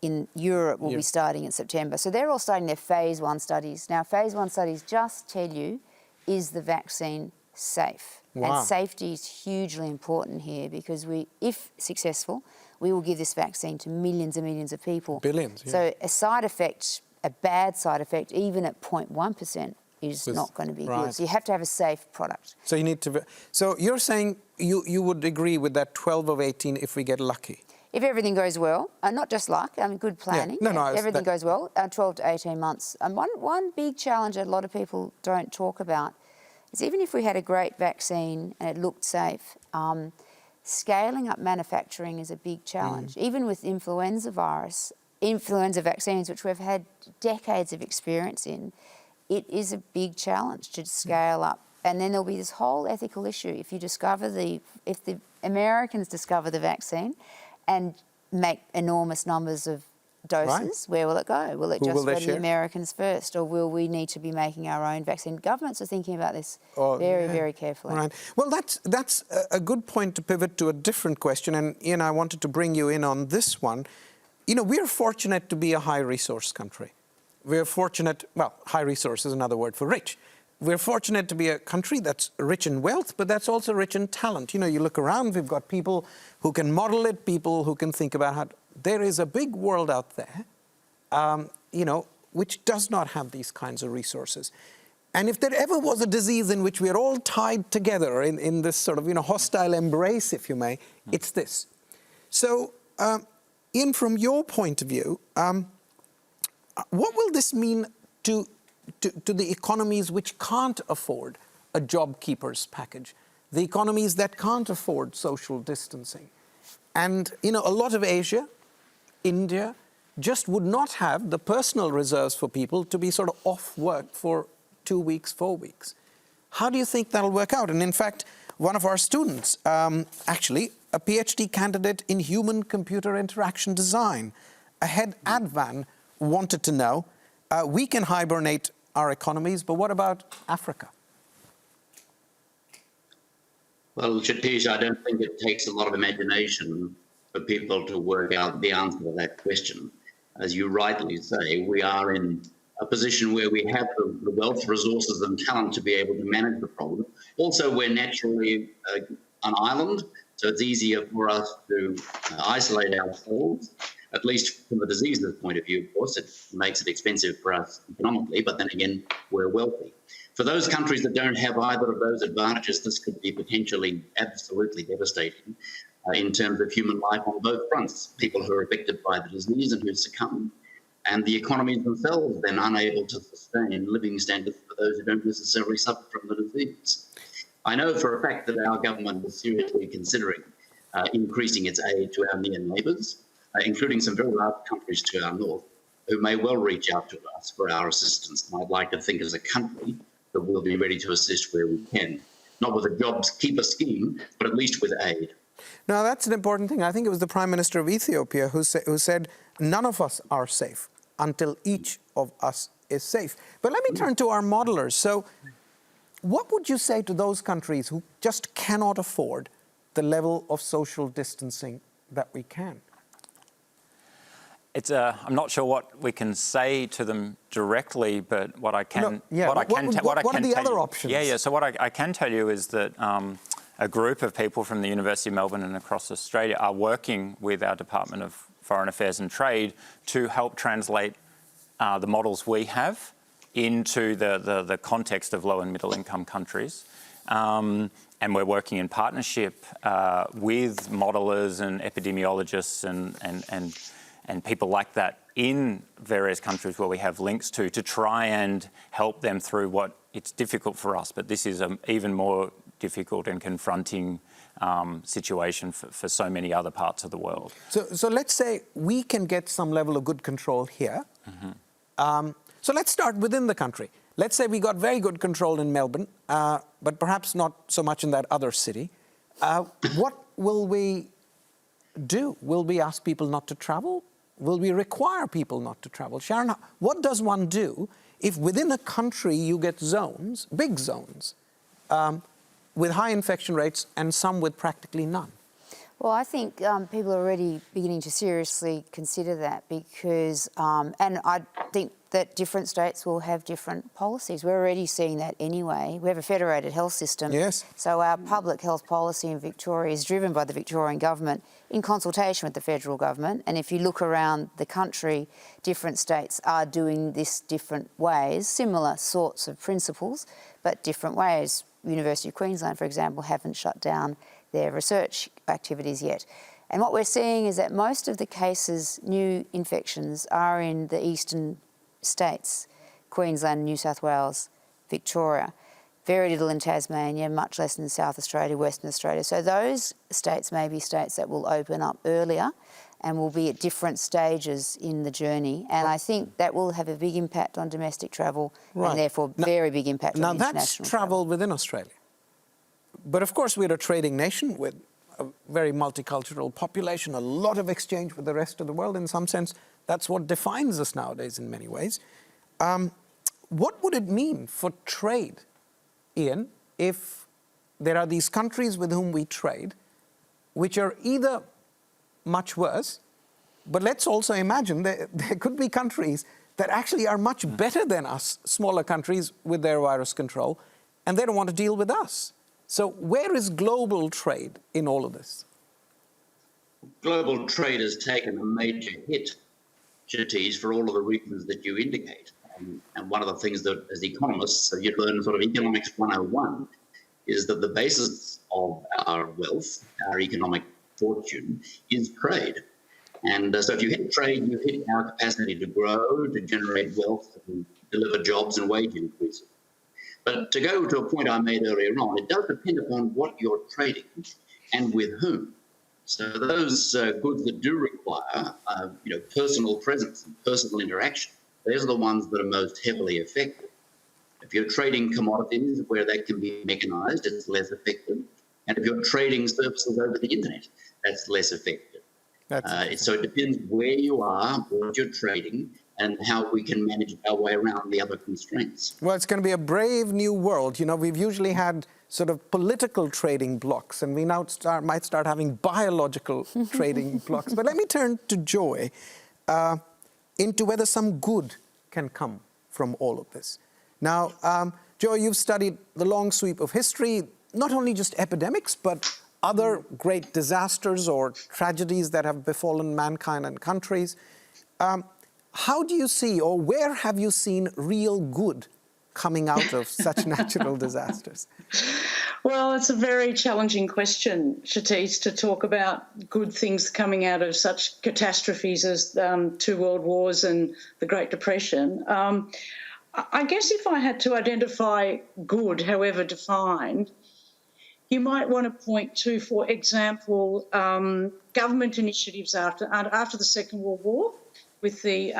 in Europe will be starting in September. So they're all starting their phase 1 studies. Now, phase 1 studies just tell you, is the vaccine safe? Wow. And safety is hugely important here, because if successful, we will give this vaccine to millions and millions of people. Billions, yeah. So a bad side effect, even at 0.1%, is not going to be good. So you have to have a safe product. So you need to... So you're saying you would agree with that 12 of 18 if we get lucky? If everything goes well, not just luck, good planning. Yeah. If everything goes well, 12 to 18 months. And one big challenge that a lot of people don't talk about is, even if we had a great vaccine and it looked safe, scaling up manufacturing is a big challenge. Even with influenza vaccines, which we've had decades of experience in, it is a big challenge to scale up. And then there'll be this whole ethical issue. If the Americans discover the vaccine and make enormous numbers of doses, where will it go? Will it just go to the Americans first, or will we need to be making our own vaccine? Governments are thinking about this very carefully. Right. Well, that's a good point to pivot to a different question, and Ian, I wanted to bring you in on this one. We're fortunate to be a high-resource country. We're fortunate, well, high resource is another word for rich. We're fortunate to be a country that's rich in wealth, but that's also rich in talent. You look around, we've got people who can model it, people who can think about how... There is a big world out there, which does not have these kinds of resources. And if there ever was a disease in which we are all tied together in this sort of, hostile embrace, if you may, it's this. So, Ian, from your point of view, what will this mean to the economies which can't afford a job keeper's package, the economies that can't afford social distancing? And, a lot of Asia, India, just would not have the personal reserves for people to be sort of off work for 2 weeks, 4 weeks. How do you think that'll work out? And in fact, one of our students, actually a PhD candidate in human-computer interaction design, Ahed Advan, wanted to know, we can hibernate our economies, but what about Africa? Well, Satish, I don't think it takes a lot of imagination for people to work out the answer to that question. As you rightly say, we are in a position where we have the wealth, resources and talent to be able to manage the problem. Also, we're naturally an island, so it's easier for us to isolate ourselves, at least from the disease's point of view, of course. It makes it expensive for us economically, but then again, we're wealthy. For those countries that don't have either of those advantages, this could be potentially absolutely devastating in terms of human life on both fronts. People who are affected by the disease and who succumb, and the economies themselves then unable to sustain living standards for those who don't necessarily suffer from the disease. I know for a fact that our government is seriously considering increasing its aid to our near neighbours, including some very large countries to our north, who may well reach out to us for our assistance. And I'd like to think as a country that we'll be ready to assist where we can, not with a jobs keeper scheme, but at least with aid. Now, that's an important thing. I think it was the Prime Minister of Ethiopia who said, none of us are safe until each of us is safe. But let me turn to our modelers. So what would you say to those countries who just cannot afford the level of social distancing that we can? I'm not sure what we can say to them directly, but what I can, what are the other options? Yeah. So what I can tell you is that a group of people from the University of Melbourne and across Australia are working with our Department of Foreign Affairs and Trade to help translate the models we have into the context of low and middle income countries. And we're working in partnership with modelers and epidemiologists and people like that in various countries where we have links to try and help them through what it's difficult for us, but this is an even more difficult and confronting situation for so many other parts of the world. So let's say we can get some level of good control here. Mm-hmm. So let's start within the country. Let's say we got very good control in Melbourne, but perhaps not so much in that other city. What will we do? Will we ask people not to travel? Will we require people not to travel? Sharon, what does one do if within a country you get zones, big zones, with high infection rates and some with practically none? Well, I think people are already beginning to seriously consider that because, and I think that different states will have different policies. We're already seeing that anyway. We have a federated health system. Yes. So our public health policy in Victoria is driven by the Victorian government in consultation with the federal government. And if you look around the country, different states are doing this different ways, similar sorts of principles, but different ways. University of Queensland, for example, haven't shut down their research activities yet. And what we're seeing is that most of the cases, new infections, are in the eastern states, Queensland, New South Wales, Victoria. Very little in Tasmania, much less in South Australia, Western Australia. So those states may be states that will open up earlier and will be at different stages in the journey. And I think that will have a big impact on domestic travel and therefore very big impact on international travel. Now that's travel within Australia. But of course we're a trading nation with a very multicultural population, a lot of exchange with the rest of the world. In some sense, that's what defines us nowadays in many ways. What would it mean for trade, Ian, if there are these countries with whom we trade, which are either much worse, but let's also imagine there could be countries that actually are much better than us, smaller countries with their virus control, and they don't want to deal with us. So where is global trade in all of this? Global trade has taken a major hit, Satish, for all of the reasons that you indicate. And one of the things that, as economists, you learn sort of economics 101, is that the basis of our wealth, our economic fortune, is trade. And so if you hit trade, you hit our capacity to grow, to generate wealth, and deliver jobs and wage increases. But to go to a point I made earlier on, it does depend upon what you're trading and with whom. So those goods that do require, personal presence and personal interaction, those are the ones that are most heavily affected. If you're trading commodities where that can be mechanised, it's less effective. And if you're trading services over the internet, that's less effective. So it depends where you are, what you're trading, and how we can manage our way around the other constraints. Well, it's going to be a brave new world. You know, we've usually had sort of political trading blocks, and we now might start having biological trading blocks. But let me turn to Joy, into whether some good can come from all of this. Now, Joy, you've studied the long sweep of history, not only just epidemics, but other great disasters or tragedies that have befallen mankind and countries. How do you see, or where have you seen real good coming out of such natural disasters? Well, it's a very challenging question, Shatis, to talk about good things coming out of such catastrophes as 2 world wars and the Great Depression. I guess if I had to identify good, however defined, you might want to point to, for example, government initiatives after the Second World War, with the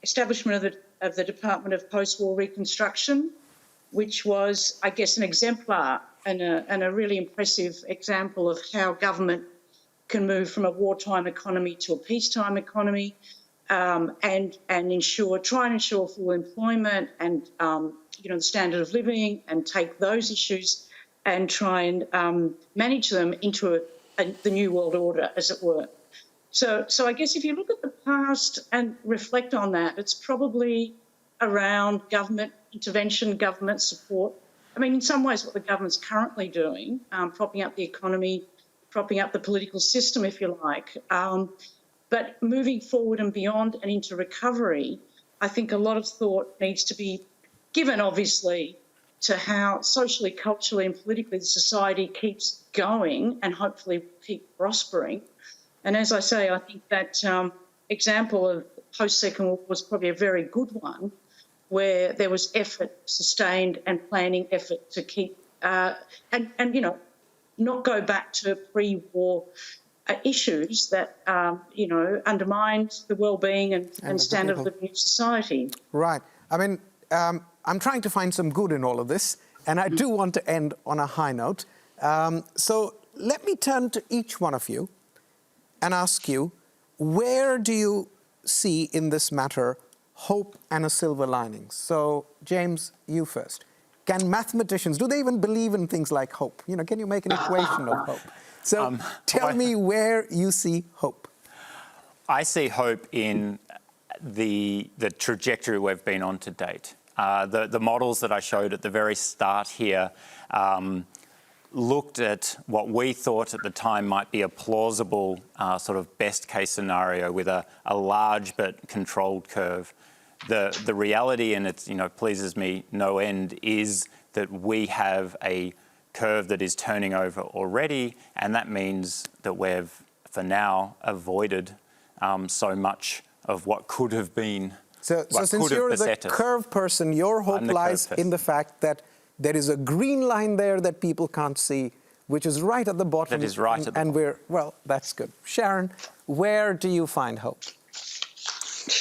establishment of the Department of Post-War Reconstruction, which was, I guess, an exemplar and a really impressive example of how government can move from a wartime economy to a peacetime economy, and try and ensure full employment and the standard of living, and take those issues and try and manage them into the new world order, as it were. So I guess if you look at the past and reflect on that, it's probably around government intervention, government support. I mean, in some ways what the government's currently doing, propping up the economy, propping up the political system, if you like. But moving forward and beyond and into recovery, I think a lot of thought needs to be given, obviously, to how socially, culturally and politically the society keeps going and hopefully keep prospering. And as I say, I think that example of post-Second World War was probably a very good one, where there was effort, sustained and planning effort to keep, and not go back to pre-war issues that, undermined the well-being and standard of living in society. Right. I mean, I'm trying to find some good in all of this, and I do want to end on a high note. So let me turn to each one of you and ask you, where do you see in this matter hope and a silver lining? So, James, you first. Can mathematicians, do they even believe in things like hope? Can you make an equation of hope? So tell me where you see hope. I see hope in the trajectory we've been on to date. The models that I showed at the very start here looked at what we thought at the time might be a plausible sort of best case scenario with a large but controlled curve. The reality, and it pleases me no end, is that we have a curve that is turning over already, and that means that we've, for now, avoided so much of what could have been. So since you're the curve person, your hope lies in the fact that there is a green line there that people can't see, which is right at the bottom. That is right at the bottom. Well, that's good. Sharon, where do you find hope?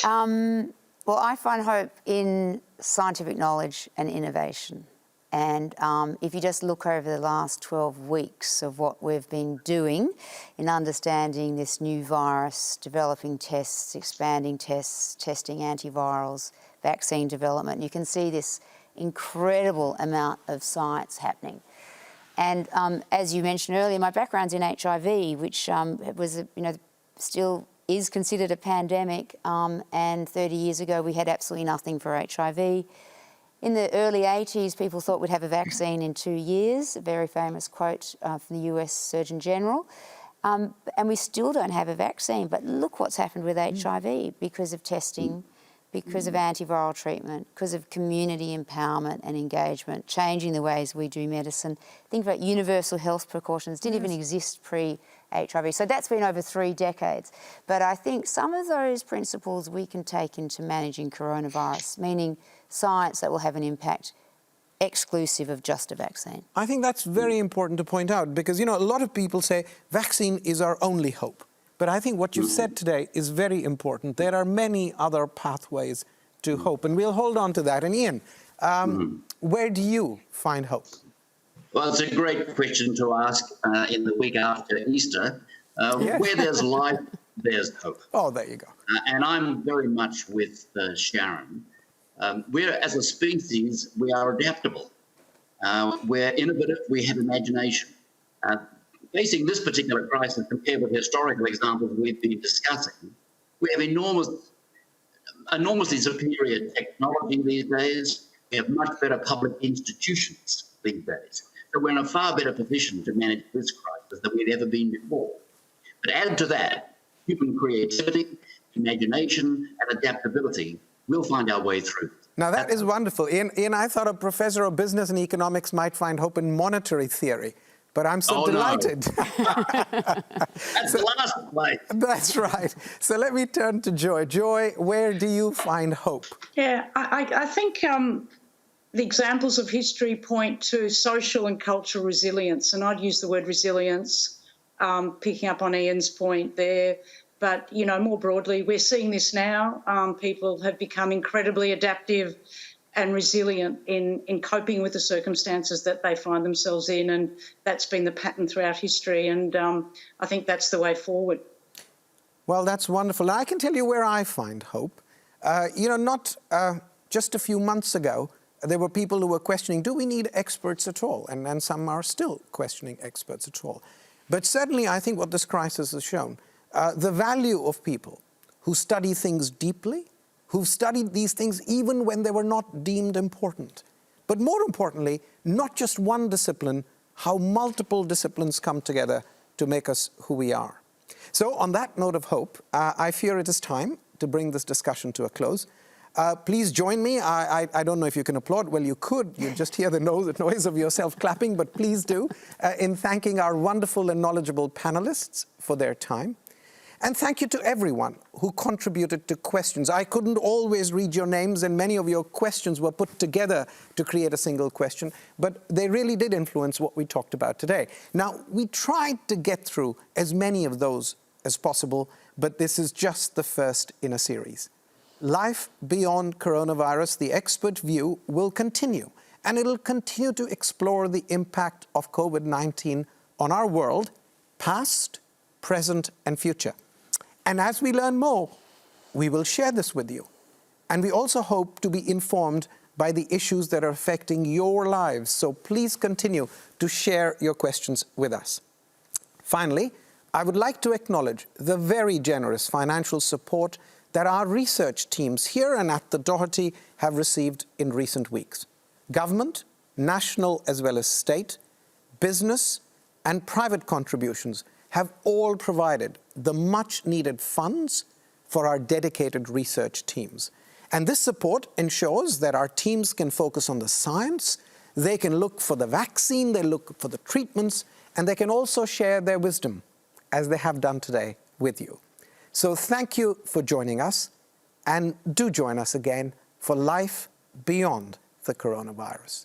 Well, I find hope in scientific knowledge and innovation. And if you just look over the last 12 weeks of what we've been doing in understanding this new virus, developing tests, expanding tests, testing antivirals, vaccine development, you can see this incredible amount of science happening. And as you mentioned earlier, my background's in HIV, which was, still is considered a pandemic. And 30 years ago, we had absolutely nothing for HIV. In the early 80s, people thought we'd have a vaccine in 2 years, a very famous quote from the US Surgeon General. And we still don't have a vaccine. But look what's happened with HIV because of testing, because of antiviral treatment, because of community empowerment and engagement, changing the ways we do medicine. Think about universal health precautions, didn't even exist pre-HIV. So that's been over 3 decades. But I think some of those principles we can take into managing coronavirus, meaning science that will have an impact exclusive of just a vaccine. I think that's very important to point out because, a lot of people say vaccine is our only hope. But I think what you've said today is very important. There are many other pathways to hope, and we'll hold on to that. And Ian, where do you find hope? Well, it's a great question to ask in the week after Easter. Where there's life, there's hope. Oh, there you go. And I'm very much with Sharon. We're, as a species, we are adaptable. We're innovative, we have imagination. Facing this particular crisis compared with historical examples we've been discussing, we have enormously superior technology these days. We have much better public institutions these days. So we're in a far better position to manage this crisis than we've ever been before. But add to that, human creativity, imagination, and adaptability, we'll find our way through. Now that is wonderful. Ian, I thought a professor of business and economics might find hope in monetary theory, but I'm so delighted. No. That's the last place. That's right. So let me turn to Joy. Joy, where do you find hope? Yeah, I think the examples of history point to social and cultural resilience, and I'd use the word resilience, picking up on Ian's point there. But, you know, more broadly, we're seeing this now. People have become incredibly adaptive and resilient in coping with the circumstances that they find themselves in, and that's been the pattern throughout history, and I think that's the way forward. Well, that's wonderful. Now, I can tell you where I find hope. Not just a few months ago, there were people who were questioning, do we need experts at all? And some are still questioning experts at all. But certainly, I think what this crisis has shown, the value of people who study things deeply, who've studied these things even when they were not deemed important. But more importantly, not just one discipline, how multiple disciplines come together to make us who we are. So on that note of hope, I fear it is time to bring this discussion to a close. Please join me. I don't know if you can applaud. Well, you could. You just hear the noise of yourself clapping, but please do, in thanking our wonderful and knowledgeable panelists for their time. And thank you to everyone who contributed to questions. I couldn't always read your names, and many of your questions were put together to create a single question, but they really did influence what we talked about today. Now, we tried to get through as many of those as possible, but this is just the first in a series. Life Beyond Coronavirus, the expert view, will continue, and it'll continue to explore the impact of COVID-19 on our world, past, present, and future. And as we learn more, we will share this with you. And we also hope to be informed by the issues that are affecting your lives. So please continue to share your questions with us. Finally, I would like to acknowledge the very generous financial support that our research teams here and at the Doherty have received in recent weeks. Government, national as well as state, business, and private contributions have all provided the much-needed funds for our dedicated research teams. And this support ensures that our teams can focus on the science, they can look for the vaccine, they look for the treatments, and they can also share their wisdom, as they have done today with you. So thank you for joining us, and do join us again for Life Beyond the Coronavirus.